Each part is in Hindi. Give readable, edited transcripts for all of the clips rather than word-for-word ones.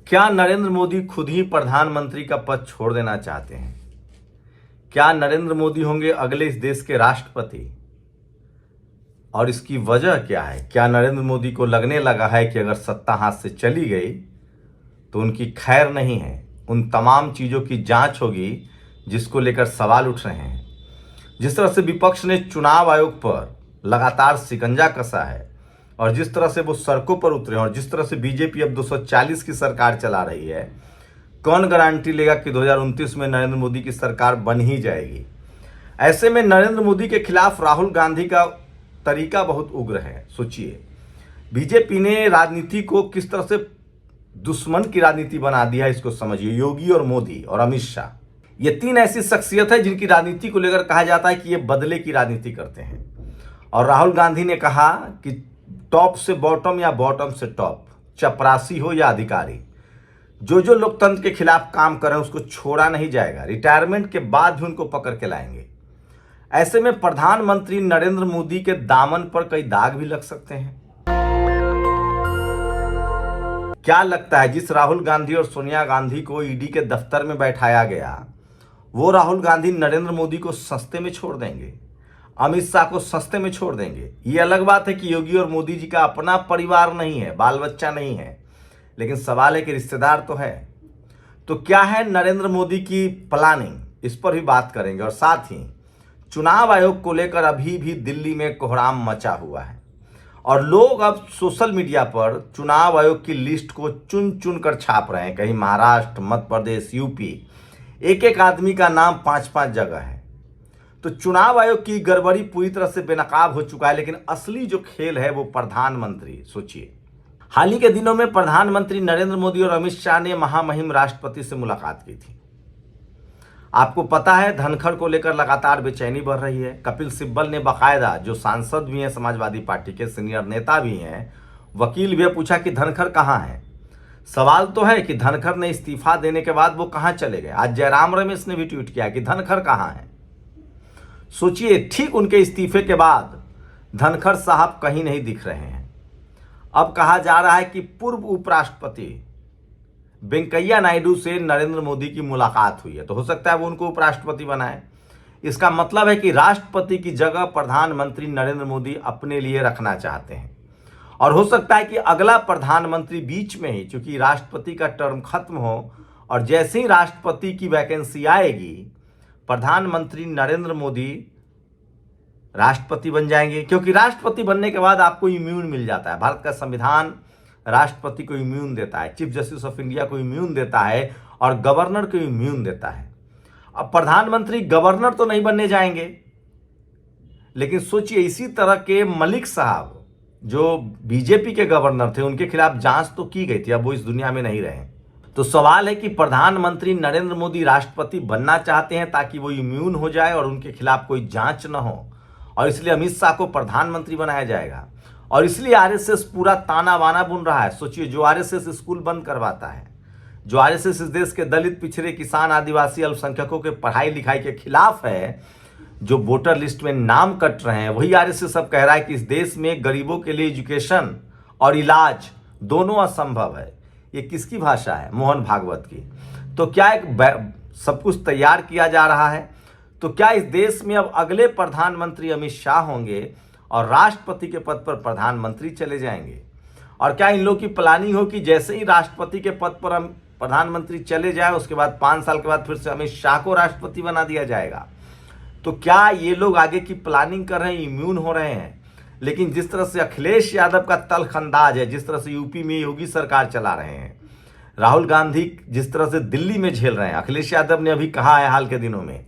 क्या नरेंद्र मोदी खुद ही प्रधानमंत्री का पद छोड़ देना चाहते हैं? क्या नरेंद्र मोदी होंगे अगले इस देश के राष्ट्रपति? और इसकी वजह क्या है? क्या नरेंद्र मोदी को लगने लगा है कि अगर सत्ता हाथ से चली गई तो उनकी खैर नहीं है? उन तमाम चीज़ों की जांच होगी जिसको लेकर सवाल उठ रहे हैं। जिस तरह से विपक्ष ने चुनाव आयोग पर लगातार शिकंजा कसा है और जिस तरह से वो सड़कों पर उतरे और जिस तरह से बीजेपी अब 240 की सरकार चला रही है, कौन गारंटी लेगा कि 2029 में नरेंद्र मोदी की सरकार बन ही जाएगी? ऐसे में नरेंद्र मोदी के खिलाफ राहुल गांधी का तरीका बहुत उग्र है। सोचिए, बीजेपी ने राजनीति को किस तरह से दुश्मन की राजनीति बना दिया है, इसको समझिए। योगी और मोदी और अमित शाह, ये तीन ऐसी शख्सियत है जिनकी राजनीति को लेकर कहा जाता है कि ये बदले की राजनीति करते हैं। और राहुल गांधी ने कहा कि टॉप से बॉटम या बॉटम से टॉप, चपरासी हो या अधिकारी, जो लोकतंत्र के खिलाफ काम कर रहे हैं उसको छोड़ा नहीं जाएगा। रिटायरमेंट के बाद भी उनको पकड़ के लाएंगे। ऐसे में प्रधानमंत्री नरेंद्र मोदी के दामन पर कई दाग भी लग सकते हैं। क्या लगता है, जिस राहुल गांधी और सोनिया गांधी को ईडी के दफ्तर में बैठाया गया, वो राहुल गांधी नरेंद्र मोदी को सस्ते में छोड़ देंगे, अमित शाह को सस्ते में छोड़ देंगे? ये अलग बात है कि योगी और मोदी जी का अपना परिवार नहीं है, बाल बच्चा नहीं है, लेकिन सवाल है कि रिश्तेदार तो है। तो क्या है नरेंद्र मोदी की प्लानिंग, इस पर भी बात करेंगे। और साथ ही चुनाव आयोग को लेकर अभी भी दिल्ली में कोहराम मचा हुआ है और लोग अब सोशल मीडिया पर चुनाव आयोग की लिस्ट को चुन चुन कर छाप रहे हैं। कहीं महाराष्ट्र, मध्य प्रदेश, यूपी, एक एक आदमी का नाम 5-5 जगह है। तो चुनाव आयोग की गड़बड़ी पूरी तरह से बेनकाब हो चुका है, लेकिन असली जो खेल है वो प्रधानमंत्री। सोचिए, हाल ही के दिनों में प्रधानमंत्री नरेंद्र मोदी और अमित शाह ने महामहिम राष्ट्रपति से मुलाकात की थी। आपको पता है, धनखड़ को लेकर लगातार बेचैनी बढ़ रही है। कपिल सिब्बल ने बाकायदा, जो सांसद भी हैं, समाजवादी पार्टी के सीनियर नेता भी हैं, वकील भी, पूछा कि धनखड़ कहाँ है। सवाल तो है कि धनखड़ ने इस्तीफा देने के बाद वो कहाँ चले गए। आज जयराम रमेश ने भी ट्वीट किया कि धनखड़ कहाँ है। सोचिए, ठीक उनके इस्तीफे के बाद धनखड़ साहब कहीं नहीं दिख रहे हैं। अब कहा जा रहा है कि पूर्व उपराष्ट्रपति वेंकैया नायडू से नरेंद्र मोदी की मुलाकात हुई है, तो हो सकता है वो उनको उपराष्ट्रपति बनाए। इसका मतलब है कि राष्ट्रपति की जगह प्रधानमंत्री नरेंद्र मोदी अपने लिए रखना चाहते हैं। और हो सकता है कि अगला प्रधानमंत्री बीच में ही, चूंकि राष्ट्रपति का टर्म खत्म हो और जैसे ही राष्ट्रपति की वैकेंसी आएगी, प्रधानमंत्री नरेंद्र मोदी राष्ट्रपति बन जाएंगे। क्योंकि राष्ट्रपति बनने के बाद आपको इम्यून मिल जाता है। भारत का संविधान राष्ट्रपति को इम्यून देता है, चीफ जस्टिस ऑफ इंडिया को इम्यून देता है और गवर्नर को इम्यून देता है। अब प्रधानमंत्री गवर्नर तो नहीं बनने जाएंगे, लेकिन सोचिए, इसी तरह के मलिक साहब जो बीजेपी के गवर्नर थे, उनके खिलाफ जांच तो की गई थी, अब वो इस दुनिया में नहीं रहे। तो सवाल है कि प्रधानमंत्री नरेंद्र मोदी राष्ट्रपति बनना चाहते हैं ताकि वो इम्यून हो जाए और उनके खिलाफ कोई जांच न हो, और इसलिए अमित शाह को प्रधानमंत्री बनाया जाएगा। और इसलिए आरएसएस पूरा ताना बाना बुन रहा है। सोचिए, जो आरएसएस स्कूल बंद करवाता है, जो आरएसएस इस देश के दलित, पिछड़े, किसान, आदिवासी, अल्पसंख्यकों के पढ़ाई लिखाई के खिलाफ है, जो वोटर लिस्ट में नाम कट रहे हैं, वही आरएसएस अब कह रहा है कि इस देश में गरीबों के लिए एजुकेशन और इलाज दोनों असंभव है। ये किसकी भाषा है? मोहन भागवत की। तो क्या एक सब कुछ तैयार किया जा रहा है? तो क्या इस देश में अब अगले प्रधानमंत्री अमित शाह होंगे और राष्ट्रपति के पद पर प्रधानमंत्री चले जाएंगे? और क्या इन लोगों की प्लानिंग हो कि जैसे ही राष्ट्रपति के पद पर प्रधानमंत्री चले जाए, उसके बाद 5 साल के बाद फिर से अमित शाह को राष्ट्रपति बना दिया जाएगा? तो क्या ये लोग आगे की प्लानिंग कर रहे हैं, इम्यून हो रहे हैं? लेकिन जिस तरह से अखिलेश यादव का तल्ख अंदाज है, जिस तरह से यूपी में योगी सरकार चला रहे हैं, राहुल गांधी जिस तरह से दिल्ली में झेल रहे हैं, अखिलेश यादव ने अभी कहा है हाल के दिनों में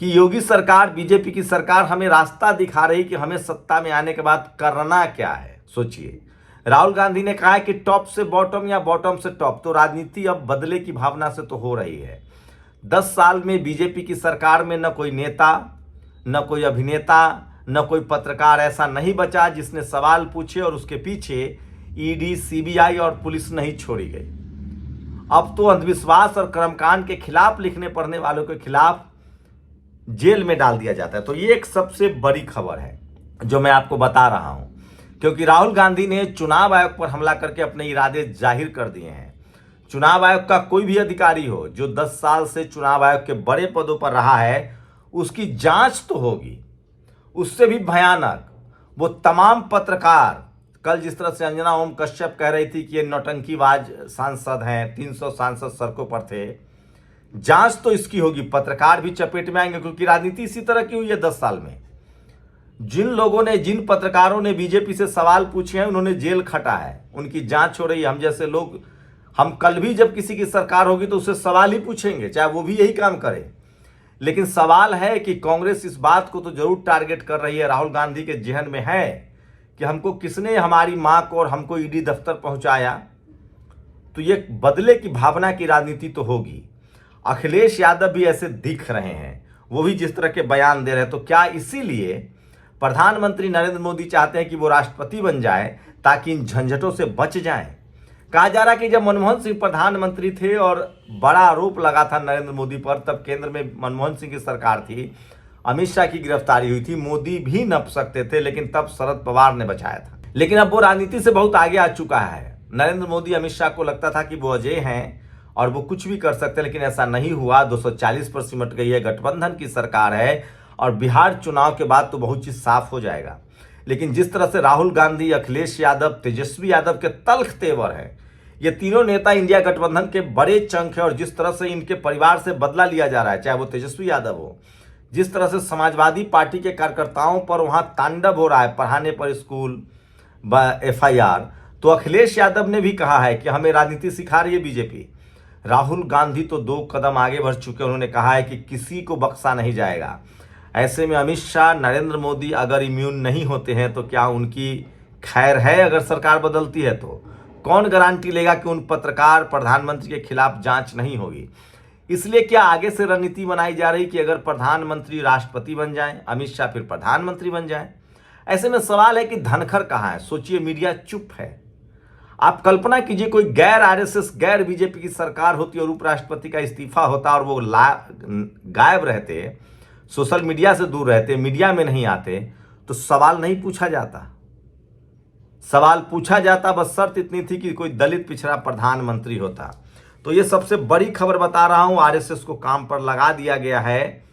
कि योगी सरकार, बीजेपी की सरकार हमें रास्ता दिखा रही कि हमें सत्ता में आने के बाद करना क्या है। सोचिए, राहुल गांधी ने कहा है कि टॉप से बॉटम या बॉटम से टॉप। तो राजनीति अब बदले की भावना से तो हो रही है। 10 साल में बीजेपी की सरकार में न कोई नेता, न कोई अभिनेता, न कोई पत्रकार ऐसा नहीं बचा जिसने सवाल पूछे और उसके पीछे ईडी, सीबीआई और पुलिस नहीं छोड़ी गई। अब तो अंधविश्वास और कर्मकांड के खिलाफ लिखने पढ़ने वालों के खिलाफ जेल में डाल दिया जाता है। तो ये एक सबसे बड़ी खबर है जो मैं आपको बता रहा हूं, क्योंकि राहुल गांधी ने चुनाव आयोग पर हमला करके अपने इरादे जाहिर कर दिए हैं। चुनाव आयोग का कोई भी अधिकारी हो जो 10 साल से चुनाव आयोग के बड़े पदों पर रहा है, उसकी जांच तो होगी। उससे भी भयानक वो तमाम पत्रकार, कल जिस तरह से अंजना ओम कश्यप कह रही थी कि ये नौटंकीबाज सांसद हैं, 300 सांसद सड़कों पर थे, जांच तो इसकी होगी। पत्रकार भी चपेट में आएंगे, क्योंकि राजनीति इसी तरह की हुई है 10 साल में। जिन लोगों ने, जिन पत्रकारों ने बीजेपी से सवाल पूछे हैं, उन्होंने जेल खटा है, उनकी जांच हो रही है। हम जैसे लोग, हम कल भी जब किसी की सरकार होगी तो उससे सवाल ही पूछेंगे, चाहे वो भी यही काम करे। लेकिन सवाल है कि कांग्रेस इस बात को तो जरूर टारगेट कर रही है, राहुल गांधी के जहन में है कि हमको किसने, हमारी मां को और हमको ईडी दफ्तर पहुंचाया। तो ये बदले की भावना की राजनीति तो होगी। अखिलेश यादव भी ऐसे दिख रहे हैं, वो भी जिस तरह के बयान दे रहे हैं। तो क्या इसीलिए प्रधानमंत्री नरेंद्र मोदी चाहते हैं कि वो राष्ट्रपति बन जाए ताकि इन झंझटों से बच जाएं? कहा जा रहा है कि जब मनमोहन सिंह प्रधानमंत्री थे और बड़ा आरोप लगा था नरेंद्र मोदी पर, तब केंद्र में मनमोहन सिंह की सरकार थी, अमित शाह की गिरफ्तारी हुई थी, मोदी भी नप सकते थे, लेकिन तब शरद पवार ने बचाया था। लेकिन अब वो राजनीति से बहुत आगे आ चुका है। नरेंद्र मोदी, अमित शाह को लगता था कि वो अजय हैं और वो कुछ भी कर सकते, लेकिन ऐसा नहीं हुआ। 240 पर सिमट गई है, गठबंधन की सरकार है और बिहार चुनाव के बाद तो बहुत चीज साफ हो जाएगा। लेकिन जिस तरह से राहुल गांधी, अखिलेश यादव, तेजस्वी यादव के तल्ख तेवर हैं, ये तीनों नेता इंडिया गठबंधन के बड़े चंक है, और जिस तरह से इनके परिवार से बदला लिया जा रहा है, चाहे वो तेजस्वी यादव हो, जिस तरह से समाजवादी पार्टी के कार्यकर्ताओं पर वहां तांडव हो रहा है, पढ़ाने पर स्कूल, FIR, तो अखिलेश यादव ने भी कहा है कि हमें राजनीति सिखा रही है बीजेपी। राहुल गांधी तो 2 कदम आगे बढ़ चुके, उन्होंने कहा है कि किसी को बख्शा नहीं जाएगा। ऐसे में अमित शाह, नरेंद्र मोदी अगर इम्यून नहीं होते हैं तो क्या उनकी खैर है? अगर सरकार बदलती है तो कौन गारंटी लेगा कि उन पत्रकार, प्रधानमंत्री के खिलाफ जांच नहीं होगी? इसलिए क्या आगे से रणनीति बनाई जा रही कि अगर प्रधानमंत्री राष्ट्रपति बन जाए, अमित शाह फिर प्रधानमंत्री बन जाए? ऐसे में सवाल है कि धनखड़ कहाँ है? सोचिए, मीडिया चुप है। आप कल्पना कीजिए, कोई गैर RSS, गैर बीजेपी की सरकार होती और उपराष्ट्रपति का इस्तीफा होता और वो गायब रहते, सोशल मीडिया से दूर रहते, मीडिया में नहीं आते, तो सवाल नहीं पूछा जाता। सवाल पूछा जाता, बस शर्त इतनी थी कि कोई दलित पिछड़ा प्रधानमंत्री होता। तो ये सबसे बड़ी खबर बता रहा हूं, RSS को काम पर लगा दिया गया है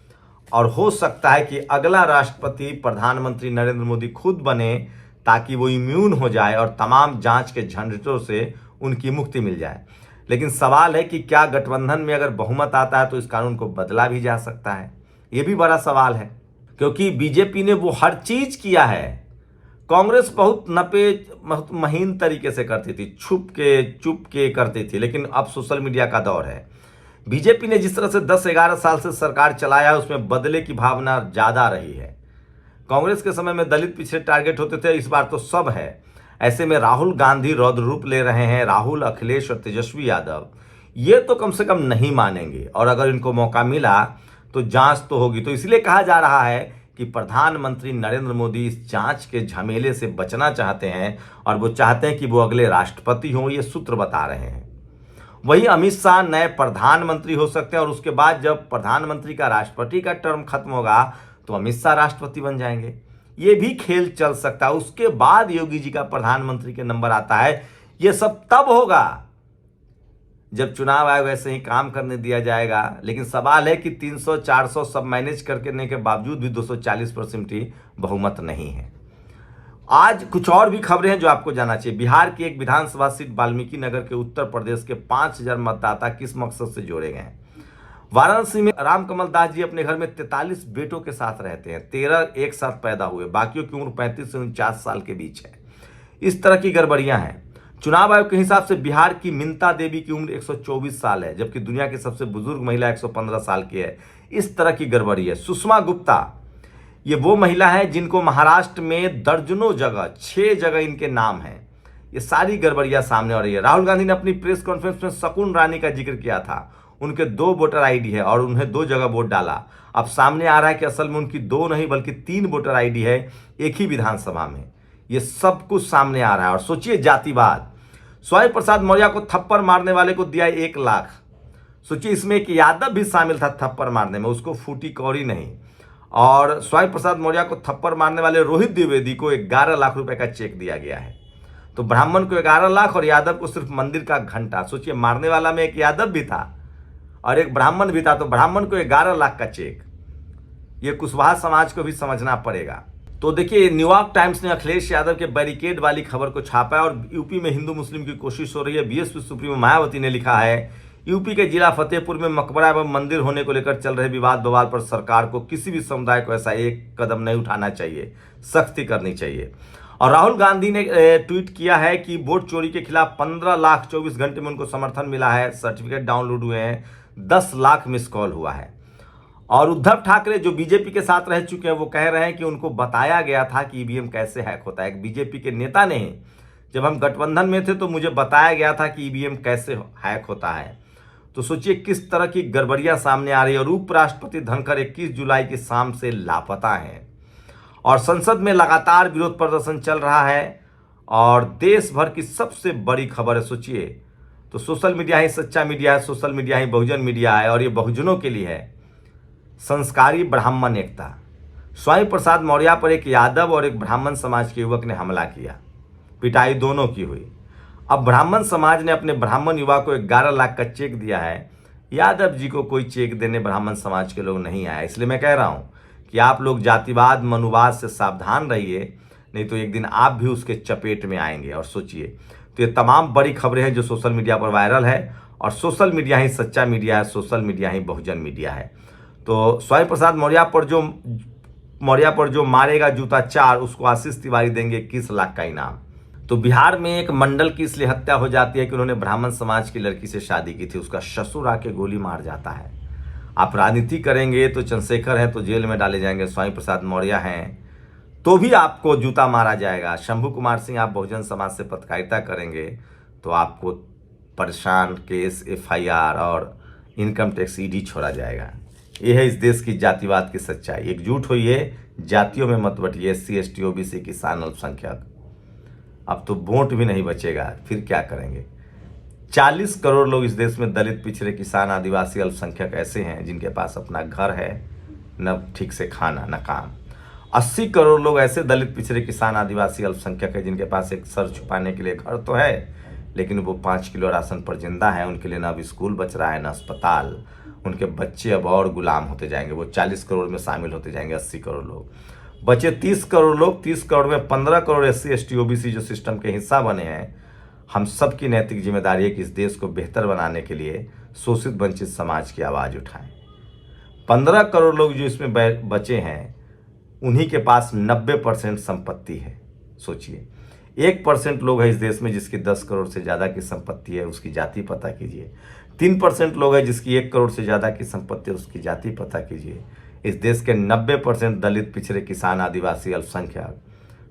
और हो सकता है कि अगला राष्ट्रपति प्रधानमंत्री नरेंद्र मोदी खुद बने, ताकि वो इम्यून हो जाए और तमाम जांच के झंझटों से उनकी मुक्ति मिल जाए। लेकिन सवाल है कि क्या गठबंधन में अगर बहुमत आता है तो इस कानून को बदला भी जा सकता है? ये भी बड़ा सवाल है, क्योंकि बीजेपी ने वो हर चीज किया है। कांग्रेस बहुत महीन तरीके से करती थी, चुप के करती थी, लेकिन अब सोशल मीडिया का दौर है। बीजेपी ने जिस तरह से 10-11 साल से सरकार चलाया है, उसमें बदले की भावना ज्यादा रही है। कांग्रेस के समय में दलित पिछड़े टारगेट होते थे, इस बार तो सब है। ऐसे में राहुल गांधी रौद्र रूप ले रहे हैं। राहुल, अखिलेश और तेजस्वी यादव ये तो कम से कम नहीं मानेंगे, और अगर इनको मौका मिला तो जांच तो होगी। तो इसलिए कहा जा रहा है कि प्रधानमंत्री नरेंद्र मोदी इस जांच के झमेले से बचना चाहते हैं और वो चाहते हैं कि वो अगले राष्ट्रपति हों, ये सूत्र बता रहे हैं। वही अमित शाह नए प्रधानमंत्री हो सकते हैं, और उसके बाद जब प्रधानमंत्री का, राष्ट्रपति का टर्म खत्म होगा तो अमित शाह राष्ट्रपति बन जाएंगे। ये भी खेल चल सकता है। उसके बाद योगी जी का प्रधानमंत्री के नंबर आता है। ये सब तब होगा जब चुनाव आयोग ऐसे ही काम करने दिया जाएगा। लेकिन सवाल है कि 300-400 सब मैनेज करने के बावजूद भी 240% ही बहुमत नहीं है। आज कुछ और भी खबरें हैं जो आपको जानना चाहिए। बिहार की एक विधानसभा सीट वाल्मीकि नगर के उत्तर प्रदेश के 5000 मतदाता किस मकसद से जोड़े गए हैं? वाराणसी में रामकमल दास जी अपने घर में 43 बेटों के साथ रहते हैं। 13 एक साथ पैदा हुए, बाकियों की उम्र 35 से 49 साल के बीच है। इस तरह की गड़बड़ियां हैं। चुनाव आयोग के हिसाब से बिहार की मिनता देवी की उम्र 124 साल है, जबकि दुनिया की सबसे बुजुर्ग महिला 115 साल की है। इस तरह की गड़बड़ी है। सुषमा गुप्ता, ये वो महिला है जिनको महाराष्ट्र में दर्जनों जगह, 6 जगह इनके नाम हैं। ये सारी गड़बड़ियां सामने आ रही है। राहुल गांधी ने अपनी प्रेस कॉन्फ्रेंस में शकुन रानी का जिक्र किया था। उनके 2 वोटर ID है और उन्हें 2 जगह वोट डाला। अब सामने आ रहा है कि असल में उनकी 2 नहीं बल्कि 3 वोटर ID है एक ही विधानसभा में। ये सब कुछ सामने आ रहा है। और सोचिए, जातिवाद, स्वामी प्रसाद मौर्य को थप्पड़ मारने वाले को दिया 1 लाख। सोचिए, इसमें एक यादव भी शामिल था थप्पड़ मारने में, उसको फूटी कौड़ी नहीं। और स्वामी प्रसाद मौर्य को थप्पड़ मारने वाले रोहित द्विवेदी को 11 लाख रुपए का चेक दिया गया है। तो ब्राह्मण को 11 लाख और यादव को सिर्फ मंदिर का घंटा। सोचिए, मारने वाला में एक यादव भी था और एक ब्राह्मण भी था, तो ब्राह्मण को 11 लाख का चेक। ये कुशवाहा समाज को भी समझना पड़ेगा। तो देखिए, न्यूयॉर्क टाइम्स ने अखिलेश यादव के बैरिकेड वाली खबर को छापा है और यूपी में हिंदू मुस्लिम की कोशिश हो रही है। बीएसपी सुप्रीमो मायावती ने लिखा है, यूपी के जिला फतेहपुर में मकबरा एवं मंदिर होने को लेकर चल रहे विवाद बवाल पर सरकार को किसी भी समुदाय को ऐसा एक कदम नहीं उठाना चाहिए, सख्ती करनी चाहिए। और राहुल गांधी ने ट्वीट किया है कि वोट चोरी के खिलाफ 15 लाख 24 घंटे में उनको समर्थन मिला है, सर्टिफिकेट डाउनलोड हुए हैं, 10 लाख मिस कॉल हुआ है। और उद्धव ठाकरे जो बीजेपी के साथ रह चुके हैं वो कह रहे हैं कि उनको बताया गया था कि ईवीएम कैसे हैक होता है। एक बीजेपी के नेता ने, जब हम गठबंधन में थे तो मुझे बताया गया था कि ईवीएम कैसे हैक होता है। तो सोचिए किस तरह की गड़बड़ियां सामने आ रही है। और उपराष्ट्रपति धनखड़ 21 जुलाई की शाम से लापता हैं और संसद में लगातार विरोध प्रदर्शन चल रहा है और देश भर की सबसे बड़ी खबर है। सोचिए, तो सोशल मीडिया ही सच्चा मीडिया है, सोशल मीडिया ही बहुजन मीडिया है और ये बहुजनों के लिए है। संस्कारी ब्राह्मण एकता। स्वामी प्रसाद मौर्य पर एक यादव और एक ब्राह्मण समाज के युवक ने हमला किया, पिटाई दोनों की हुई। अब ब्राह्मण समाज ने अपने ब्राह्मण युवा को 11 लाख का चेक दिया है। यादव जी को कोई चेक देने ब्राह्मण समाज के लोग नहीं आए। इसलिए मैं कह रहा हूं कि आप लोग जातिवाद मनुवाद से सावधान रहिए, नहीं तो एक दिन आप भी उसके चपेट में आएंगे। और सोचिए, तो ये तमाम बड़ी खबरें हैं जो सोशल मीडिया पर वायरल है और सोशल मीडिया ही सच्चा मीडिया है, सोशल मीडिया ही बहुजन मीडिया है। तो स्वामी प्रसाद मौर्य पर जो मारेगा जूता 4, उसको आशीष तिवारी देंगे 21 लाख का इनाम। तो बिहार में एक मंडल की इसलिए हत्या हो जाती है कि उन्होंने ब्राह्मण समाज की लड़की से शादी की थी, उसका ससुर आके गोली मार जाता है। आप राजनीति करेंगे तो चंद्रशेखर हैं तो जेल में डाले जाएंगे, स्वामी प्रसाद मौर्य हैं तो भी आपको जूता मारा जाएगा। शंभू कुमार सिंह, आप बहुजन समाज से पत्रकारिता करेंगे तो आपको परेशान, केस, FIR और इनकम टैक्स ED छोड़ा जाएगा। यह है इस देश की जातिवाद की सच्चाई। एकजुट होइए, जातियों में मत बटिए, SC ST OBC किसान अल्पसंख्यक। अब तो वोट भी नहीं बचेगा, फिर क्या करेंगे। 40 करोड़ लोग इस देश में दलित, पिछड़े, किसान, आदिवासी, अल्पसंख्यक ऐसे हैं जिनके पास अपना घर है, न ठीक से खाना न काम। 80 करोड़ लोग ऐसे दलित, पिछड़े, किसान, आदिवासी, अल्पसंख्यक है जिनके पास एक सर छुपाने के लिए घर तो है, लेकिन वो 5 किलो राशन पर जिंदा है। उनके लिए न अब स्कूल बच रहा है न अस्पताल। उनके बच्चे अब और गुलाम होते जाएंगे। वो 40 करोड़ में शामिल होते जाएंगे 80 करोड़ लोग। बचे 30 करोड़ लोग। 30 करोड़ में 15 करोड़ SC ST OBC जो सिस्टम के हिस्सा बने हैं। हम सब की नैतिक जिम्मेदारी है कि इस देश को बेहतर बनाने के लिए शोषित वंचित समाज की आवाज़ उठाएं। 15 करोड़ लोग जो इसमें बचे हैं, उन्हीं के पास 90% संपत्ति है। सोचिए, 1% लोग हैं इस देश में जिसकी 10 करोड़ से ज़्यादा की संपत्ति है, उसकी जाति पता कीजिए। 3% लोग हैं जिसकी 1 करोड़ से ज़्यादा की संपत्ति है, उसकी जाति पता कीजिए। इस देश के 90% दलित, पिछड़े, किसान, आदिवासी, अल्पसंख्यक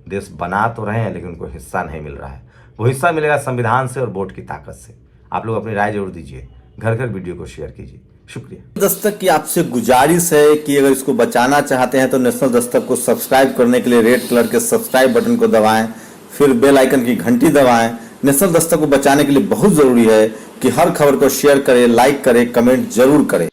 देश बना तो रहे हैं लेकिन उनको हिस्सा नहीं मिल रहा है। वो हिस्सा मिलेगा संविधान से और वोट की ताकत से। आप लोग अपनी राय जरूर दीजिए, घर घर वीडियो को शेयर कीजिए। शुक्रिया। दस्तक की आपसे गुजारिश है कि अगर इसको बचाना चाहते हैं तो नेशनल दस्तक को सब्सक्राइब करने के लिए रेड कलर के सब्सक्राइब बटन को दबाएं, फिर बेल आइकन की घंटी दबाएं। नेशनल दस्तक को बचाने के लिए बहुत जरूरी है कि हर खबर को शेयर करें, लाइक करें, कमेंट जरूर करें।